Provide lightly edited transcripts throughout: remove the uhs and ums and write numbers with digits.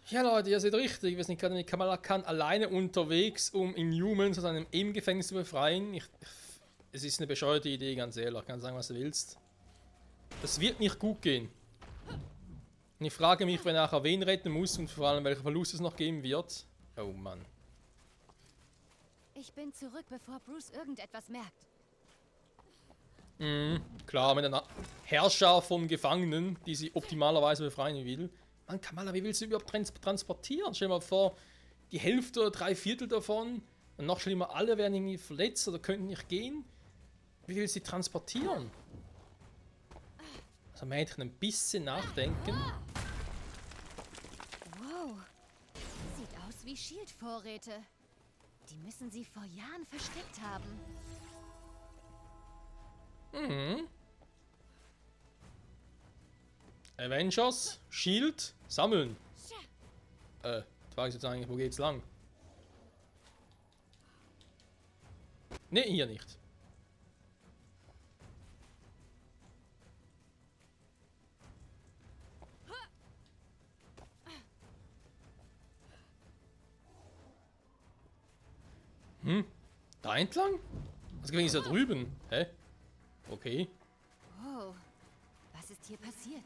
Ja, Leute, ihr seht richtig. Wir sind gerade mit Kamala Khan alleine unterwegs, um Inhumans aus einem Im-Gefängnis zu befreien. Es ist eine bescheuerte Idee, ganz ehrlich. Kannst sagen, was du willst. Das wird nicht gut gehen. Und ich frage mich, wer nachher wen retten muss und vor allem, welcher Verlust es noch geben wird. Oh Mann. Ich bin zurück, bevor Bruce irgendetwas merkt. Klar, mit einer Herrscher von Gefangenen, die sie optimalerweise befreien will. Mann, Kamala, wie willst du überhaupt transportieren? Stell dir mal vor, die Hälfte oder 3/4 davon, und noch schlimmer, alle werden irgendwie verletzt oder könnten nicht gehen. Wie willst du sie transportieren? Also Mädchen ein bisschen nachdenken. Wow. Sieht aus wie Shield-Vorräte. Die müssen sie vor Jahren versteckt haben. Avengers, Shield, sammeln. Die Frage ist jetzt eigentlich, wo geht's lang? Ne, hier nicht. Da entlang? Das Gefängnis ist da drüben. Hä? Okay. Wow. Was ist hier passiert?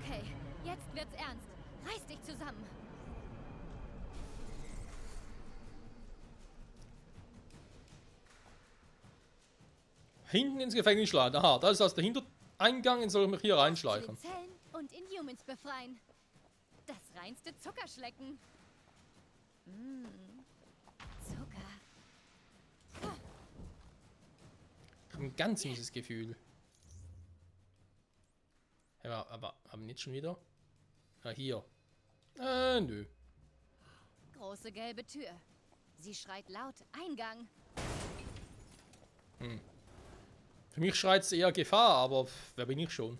Okay, jetzt wird's ernst. Reiß dich zusammen. Hinten ins Gefängnis schleichen. Aha, das ist also der Hintereingang, den soll ich mich hier Zu den reinschleichen. Zellen und Inhumans befreien. Das reinste Zuckerschlecken. Zucker. Ich habe ein ganz mieses Gefühl. Aber haben nicht schon wieder? Ah, hier. Nö. Große gelbe Tür. Sie schreit laut Eingang. Für mich schreit es eher Gefahr, aber wer bin ich schon?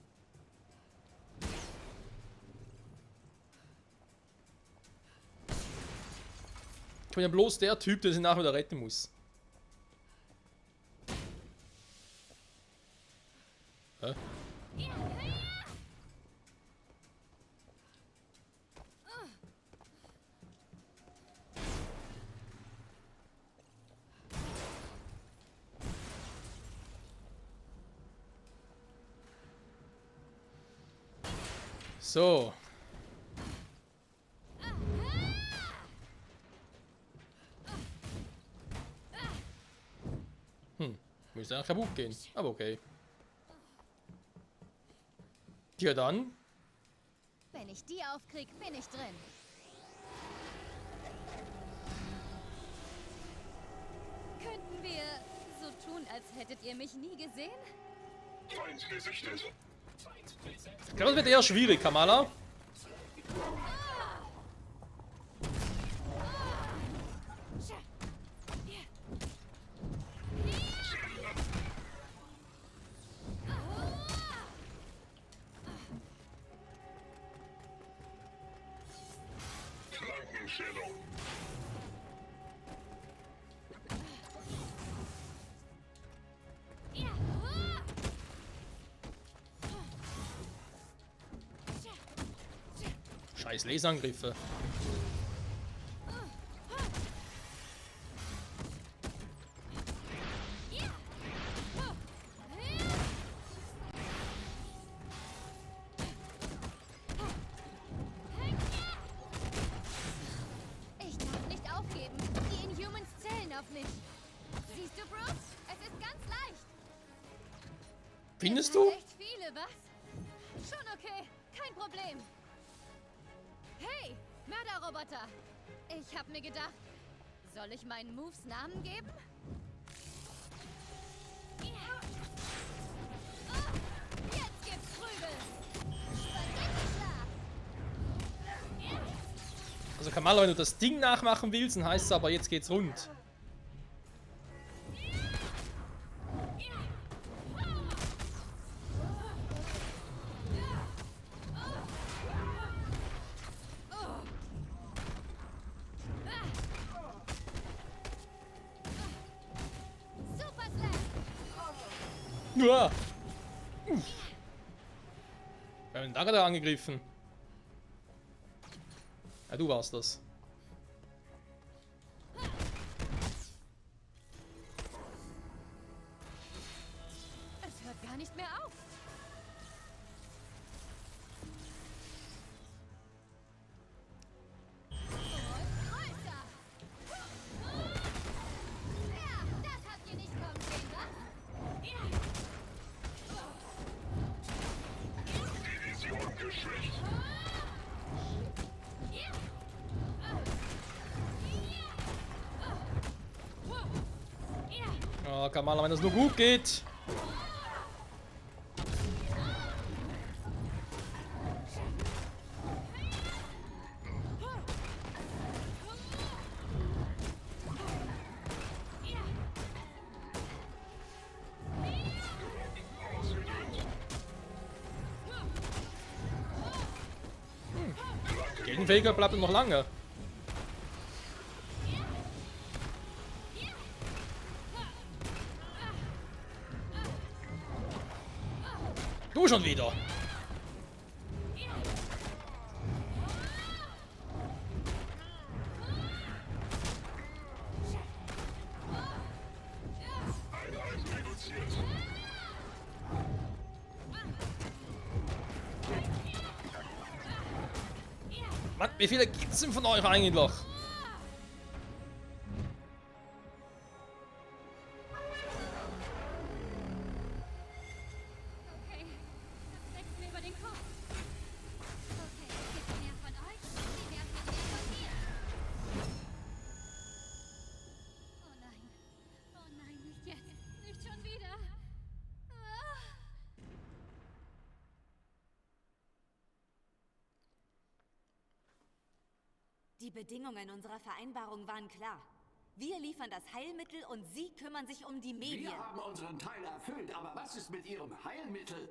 Ich bin ja bloß der Typ, der sie nachher wieder retten muss. Hä? So. Müsste eigentlich kaputt gehen. Aber okay. Ja dann. Wenn ich die aufkrieg, bin ich drin. Könnten wir so tun, als hättet ihr mich nie gesehen? Feind gesichtet. Ich glaube, das wird eher schwierig, Kamala. Flankenstellung. Scheiß Laserangriffe. Ich darf nicht aufgeben. Die Inhumans zählen auf mich. Siehst du, Bruce? Es ist ganz leicht. Findest Ihr du? seid echt viele, was? Schon okay. Kein Problem. Hey, Mörderroboter. Ich hab mir gedacht, soll ich meinen Moves Namen geben? Jetzt gibt's Prügel. Spaghetti-Schlag. Also Kamala, wenn du das Ding nachmachen willst, dann heißt es aber, jetzt geht's rund. Uah. Wer hat denn da gerade angegriffen? Ja, du warst das. Es hört gar nicht mehr auf. Und größer. Ja, das habt ihr nicht kommen sehen, was? Division geschwächt. Oh, Kamala, wenn das nur gut geht. Gegenfähiger bleibt noch lange. Du schon wieder. Einheit reduziert. Mann, wie viele gibt's denn von euch eigentlich noch? Okay, das wächst mir über den Kopf. Okay, es gibt mehr von euch, sie werden noch mehr von mir. Oh nein, nicht jetzt, nicht schon wieder. Ah. Die Bedingungen unserer Vereinbarung waren klar. Wir liefern das Heilmittel und Sie kümmern sich um die Medien. Wir haben unseren Teil erfüllt, aber was ist mit Ihrem Heilmittel?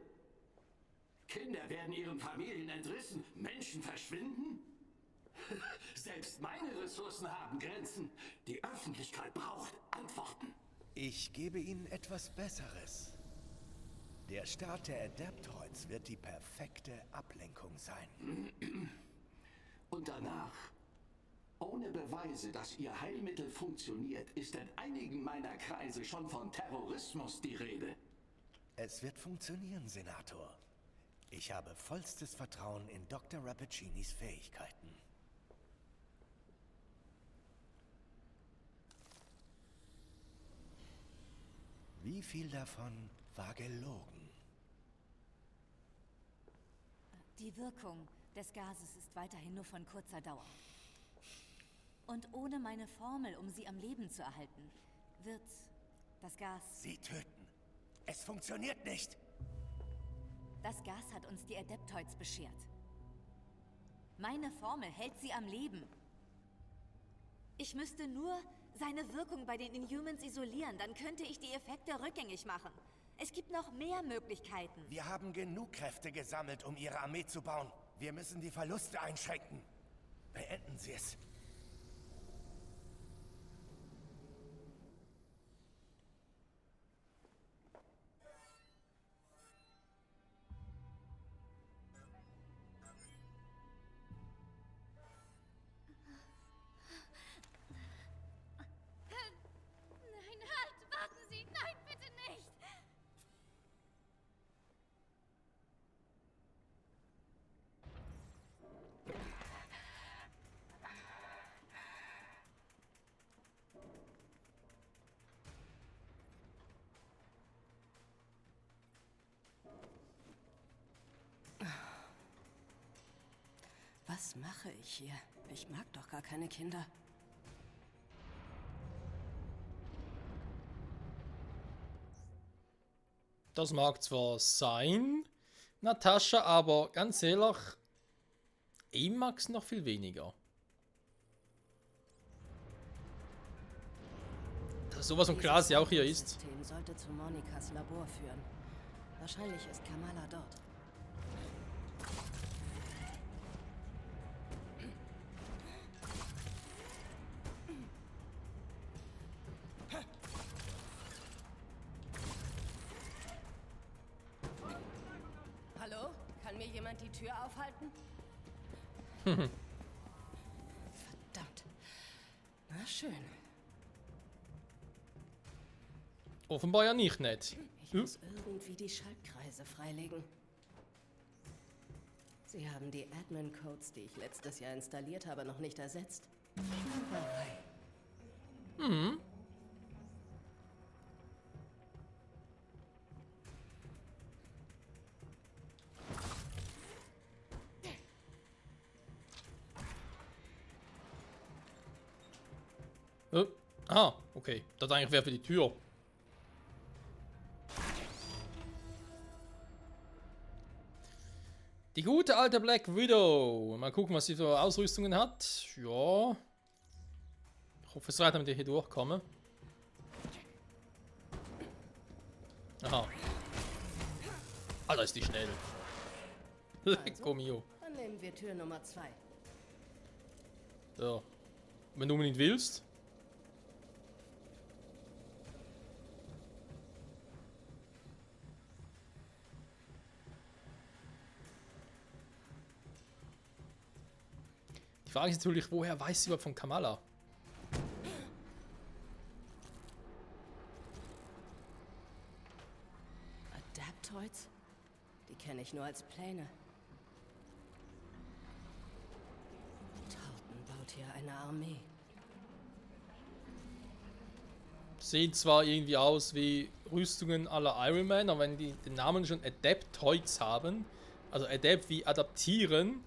Kinder werden ihren Familien entrissen, Menschen verschwinden? Selbst meine Ressourcen haben Grenzen. Die Öffentlichkeit braucht Antworten. Ich gebe Ihnen etwas Besseres. Der Start der Adeptoids wird die perfekte Ablenkung sein. Und danach, ohne Beweise, dass Ihr Heilmittel funktioniert, ist in einigen meiner Kreise schon von Terrorismus die Rede. Es wird funktionieren, Senator. Ich habe vollstes Vertrauen in Dr. Rappacinis Fähigkeiten. Wie viel davon war gelogen? Die Wirkung des Gases ist weiterhin nur von kurzer Dauer. Und ohne meine Formel, um sie am Leben zu erhalten, wird das Gas... Sie töten. Es funktioniert nicht. Das Gas hat uns die Adeptoids beschert. Meine Formel hält sie am Leben. Ich müsste nur seine Wirkung bei den Inhumans isolieren, dann könnte ich die Effekte rückgängig machen. Es gibt noch mehr Möglichkeiten. Wir haben genug Kräfte gesammelt, um Ihre Armee zu bauen. Wir müssen die Verluste einschränken. Beenden Sie es. Nein, halt! Warten Sie! Nein, bitte nicht! Was mache ich hier? Ich mag doch gar keine Kinder. Das mag zwar sein, Natascha, aber ganz ehrlich, ich mag's noch viel weniger. Dass sowas von klar sie auch hier ist. Das System sollte zu Monikas Labor führen. Wahrscheinlich ist Kamala dort. jemand die Tür aufhalten? Verdammt. Na schön. Offenbar ja nicht nett. Ich muss irgendwie die Schaltkreise freilegen. Sie haben die Admin-Codes, die ich letztes Jahr installiert habe, noch nicht ersetzt. Schlamperei. Mhm. Ah, okay. Das eigentlich wäre für die Tür. Die gute alte Black Widow. Mal gucken, was sie für Ausrüstungen hat. Ja. Ich hoffe, es reicht, damit ich hier durchkomme. Aha. Alter, ist die schnell. Lecco mio. Dann nehmen wir Tür Nummer 2. So. Wenn du unbedingt willst. Die Frage ist natürlich, woher weiß sie überhaupt von Kamala? Adaptoids? Die kenne ich nur als Pläne. Tartan baut hier eine Armee. Sehen zwar irgendwie aus wie Rüstungen à la Iron Man, aber wenn die den Namen schon Adaptoids haben, also Adapt wie adaptieren,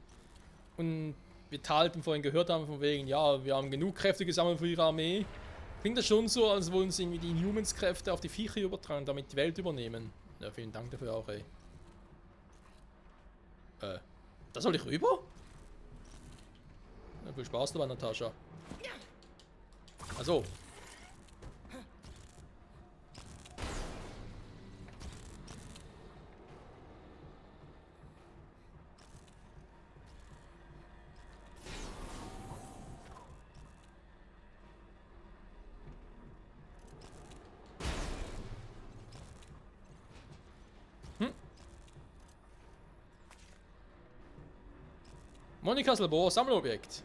und wir Talten vorhin gehört haben von wegen, ja, wir haben genug Kräfte gesammelt für ihre Armee, klingt das schon so, als wollen sie irgendwie die Inhumans Kräfte auf die Viecher übertragen und damit die Welt übernehmen. Ja, vielen Dank dafür auch, ey. Da soll ich rüber? Ja, viel Spaß dabei, Natascha. Also. Monikas Labor, Sammelobjekt.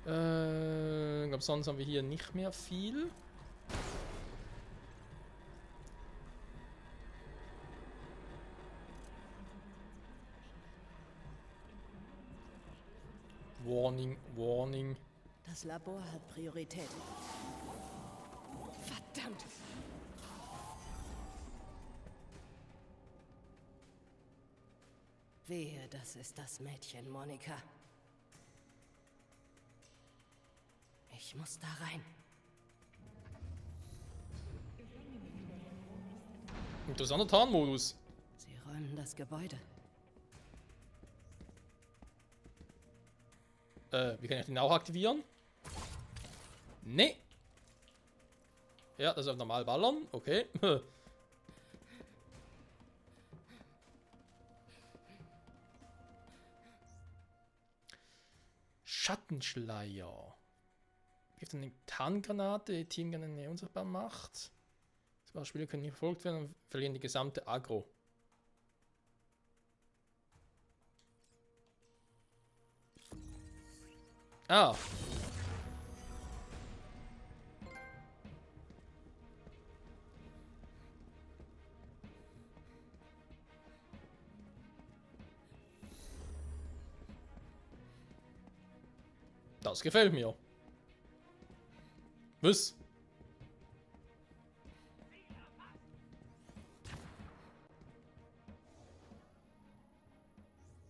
Ich glaube, sonst haben wir hier nicht mehr viel. Warning, Warning. Das Labor hat Priorität. Verdammt! Wehe, das ist das Mädchen, Monika. Ich muss da rein. Interessanter Tarnmodus. Sie räumen das Gebäude. Wie kann ich den auch aktivieren? Nee. Ja, das ist auf normal ballern. Okay. Schattenschleier. Gibt eine Tarngranate, die Teamgranate unsichtbar macht. Sogar Spieler können nicht verfolgt werden und verlieren die gesamte Aggro. Ah. Das gefällt mir. Was?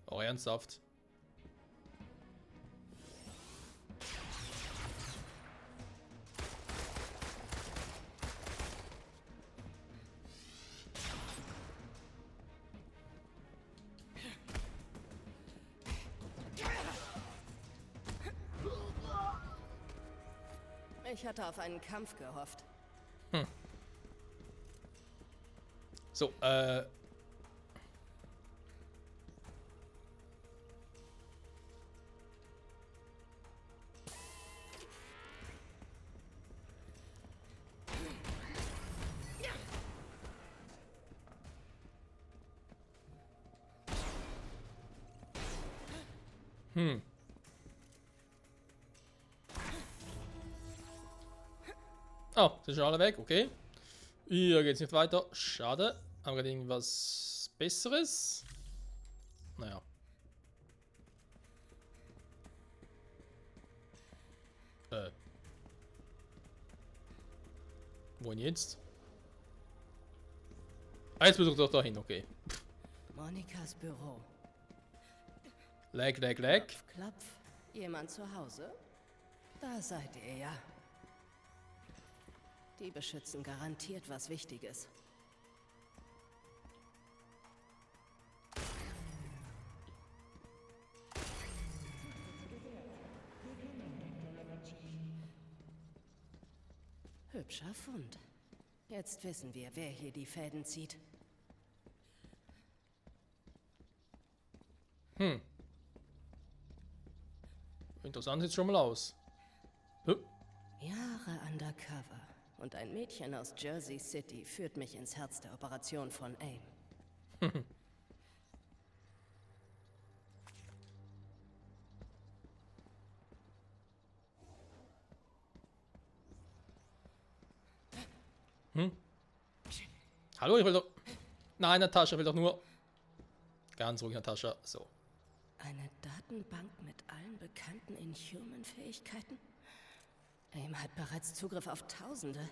Oh, ernsthaft? Ich hatte auf einen Kampf gehofft. So, Oh, sind schon alle weg, okay. Hier geht's nicht weiter. Schade. Haben wir gerade irgendwas Besseres? Naja. Wohin jetzt? Ah, jetzt muss ich doch dahin, okay. Monikas Büro. Lag, lag, lag. Klopf, klopf. Jemand zu Hause? Da seid ihr ja. Die beschützen garantiert was Wichtiges. Hübscher Fund. Jetzt wissen wir, wer hier die Fäden zieht. Interessant sieht schon mal aus. Jahre undercover. Und ein Mädchen aus Jersey City führt mich ins Herz der Operation von AIM. Hallo, ich will doch... Nein, Natascha, ich will doch nur... Ganz ruhig, Natascha. So. Eine Datenbank mit allen bekannten Inhuman-Fähigkeiten? AIM hat bereits Zugriff auf Tausende.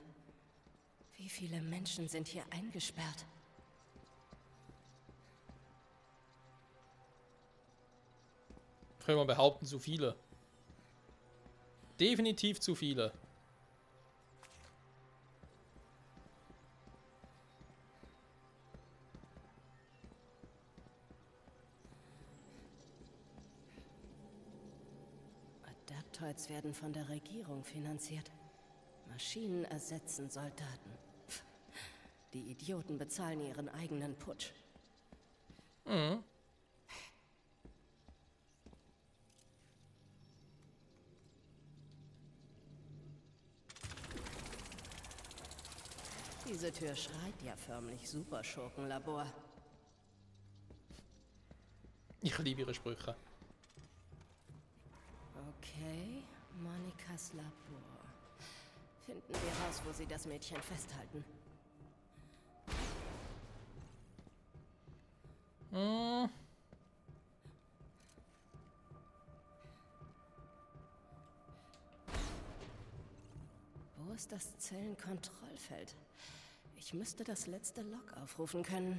Wie viele Menschen sind hier eingesperrt? Ich würde mal behaupten, zu viele. Definitiv zu viele. Adeptoids werden von der Regierung finanziert. Maschinen ersetzen Soldaten. Die Idioten bezahlen ihren eigenen Putsch. Diese Tür schreit ja förmlich Superschurkenlabor. Ich liebe ihre Sprüche. Okay, Monikas Labor. Finden wir raus, wo sie das Mädchen festhalten. Wo ist das Zellenkontrollfeld? Ich müsste das letzte Log aufrufen können.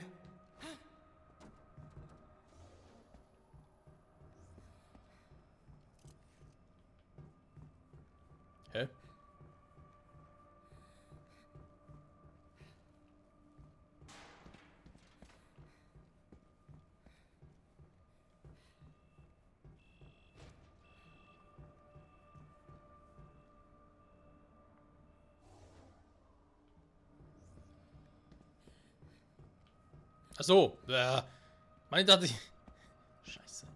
Hä? Ach so. Meine dachte ich. Scheiße.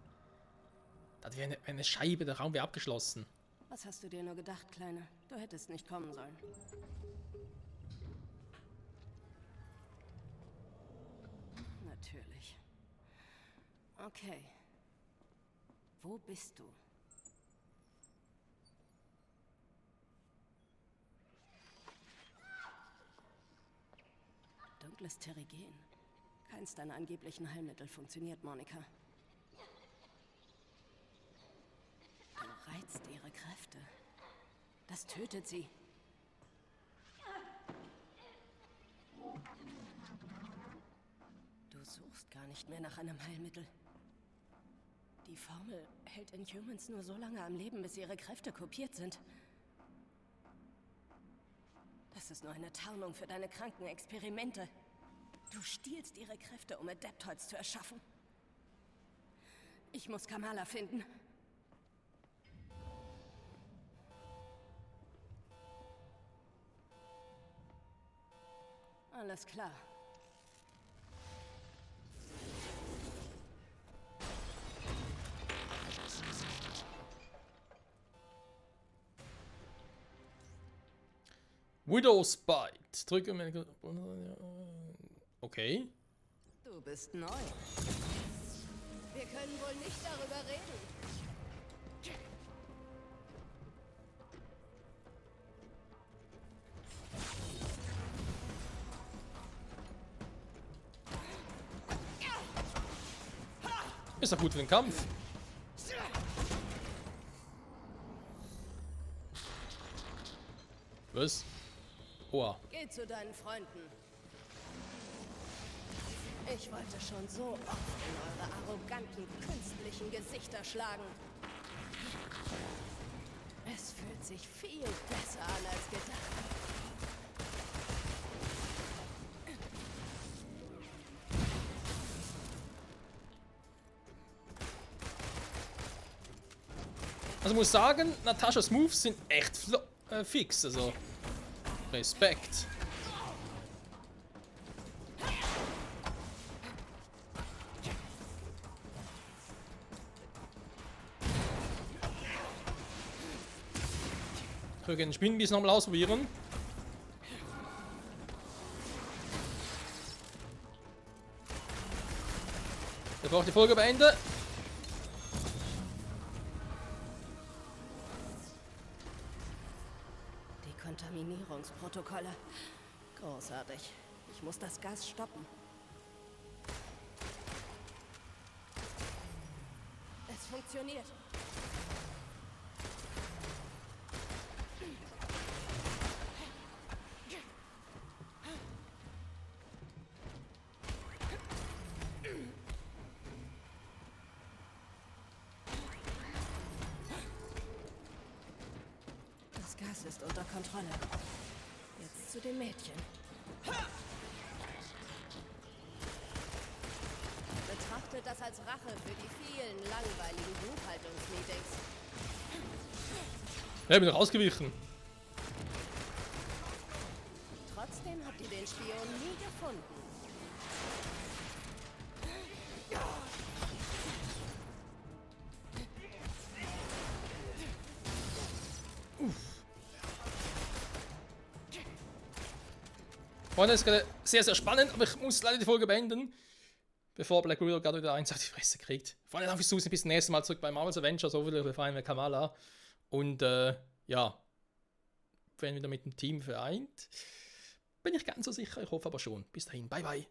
Da wäre eine Scheibe, der Raum wäre abgeschlossen. Was hast du dir nur gedacht, Kleine? Du hättest nicht kommen sollen. Natürlich. Okay. Wo bist du? Dunkles Terrigen. Keins deiner angeblichen Heilmittel funktioniert, Monika. Du reizt ihre Kräfte. Das tötet sie. Du suchst gar nicht mehr nach einem Heilmittel. Die Formel hält Inhumans nur so lange am Leben, bis ihre Kräfte kopiert sind. Das ist nur eine Tarnung für deine kranken Experimente. Du stiehlst ihre Kräfte, um Adeptoids zu erschaffen. Ich muss Kamala finden. Alles klar. Widow's Bite. Drücke mir. Okay. Du bist neu. Wir können wohl nicht darüber reden. Ist doch gut für den Kampf. Was? Oha. Geh zu deinen Freunden. Ich wollte schon so oft in eure arroganten, künstlichen Gesichter schlagen. Es fühlt sich viel besser an als gedacht. Also muss sagen, Nataschas Moves sind echt fix, also Respekt. Ich will den Spinnenbiss nochmal ausprobieren. Bevor ich die Folge beende. Kontaminierungsprotokolle. Großartig. Ich muss das Gas stoppen. Es funktioniert. Das Gas ist unter Kontrolle. Jetzt zu dem Mädchen. Betrachtet das als Rache für die vielen langweiligen Buchhaltungsmeetings. Ja, ich bin rausgewichen. Trotzdem habt ihr den Spion nie gefunden. Freunde, es ist gerade sehr, sehr spannend, aber ich muss leider die Folge beenden, bevor Black Widow gerade wieder eins auf die Fresse kriegt. Freunde, dann fürs bis zum nächsten Mal zurück bei Marvel's Avengers, so wieder befreien wir Kamala. Und ja, werden wieder mit dem Team vereint. Bin ich ganz so sicher, ich hoffe aber schon. Bis dahin, bye bye.